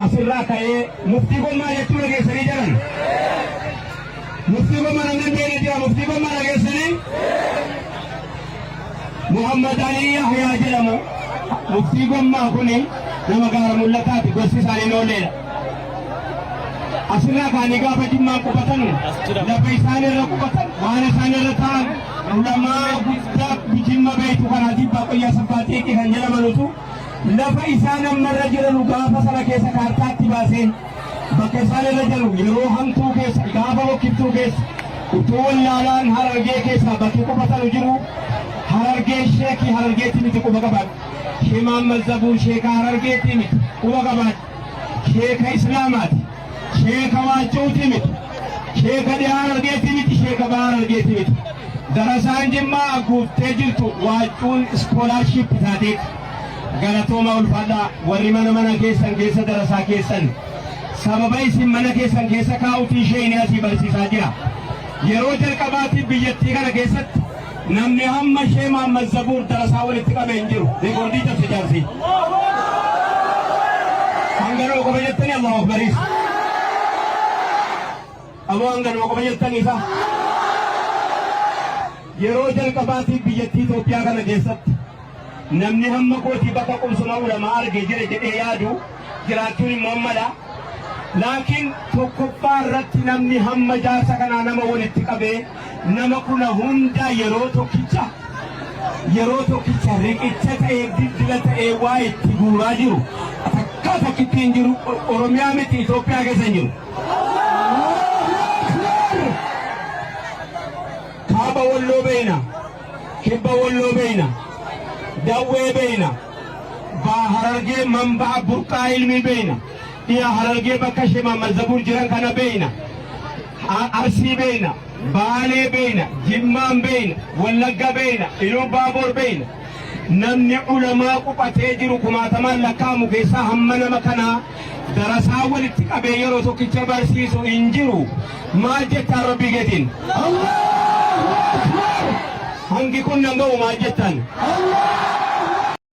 asirraa ka'ee muftii gommaa jechuu dhageessanii jiran. Muftii gommaa namni beekne jira. Muftii gommaa dhageessanii Muhammad Ali Yahyaa jedhamu. Muftii gommaa kuni nama gaara mul'ataati. Gosti isaanii nooleedha. Asirraa kaanii gaafa jimmaa qubatan lafa isaanirra qubatan waan isaanirra ta'an ulamaa guddaa jimma beektu kanaatiif Baaqoyyaa Sabbaaxiiqii kan jedhamanutu lafa isaan ammarra jiranu gaafa sana keessa kaartaatti baaseen bakka isaan irra jiru yeroo hamtuu keessa gaafa bokkiftuu keessa utuu wallaalaan Harargee keessa bakki qubatanu jiru Harargee sheekii Harargeetti miti quba qabaadha. Shee Mahammad Zabuu sheeka Harargeetti miti quba qabaadha. Sheeka Islaamaati. Sheeka Waacuuti miti. Sheeka dhiyaa Harargeetti miti. Sheeka bahaa Harargeetti miti. Darasaan Jimmaa guuttee jirtu Waacuun iskoolaarshiip taateeti. Galatooma ulfaadhaa warri mana keessan keessa darasaa keessan sababa isin mana keessan keessa kaa'uutii ishee inni asii barsiisaa jira. Yeroo jalqabaatiif biyyattii kana keessatti namni hamma Shee Mahammad Zabuur darasaa walitti qabee hin jiru. Reekoordii cabse jaarsii. Hanganoo qofa jettanii Allahu Akbariis. Aboo hanganoo qofa jettanii isa. Yeroo jalqabaatiif biyyattii Itoophiyaa kana keessatti namni hamma kootii bakka qubsuma ulamaa arge jire jedhee yaadu jiraachuun immoo ammadha. Laakiin tokkoffaa irratti namni hamma jaarsa kanaa nama walitti qabee nama kuna hunda yeroo tokkicha riqicha ta'ee dildila ta'ee waa itti guuraa jiru takka takkitti hin jiru. Oromiyaa miti Itoophiyaa keessa hin jiru. Kaaba Walloo beeyna, kibba Walloo beeyna, dawwee beeyna, Harargee manba'a burqaa ilmi beeyna, dhiya Harargee bakka Shee Mahammad Zabuur jiran kana beeyna, Arsii beeyna, Baalee beeyna, Jimmaan beeyna, Wallagga beeyna, Iluu Baaboor beeyna. Namni ulamaa qubatee jiru kumaatamaan lakkaa'amu keessaa hamma nama kanaa darasaa walitti qabee yeroo tokkicha barsiisu hin jiru. Maal jettaan Rabbii keetiin? Hangi kun nan ga'u maal jettan?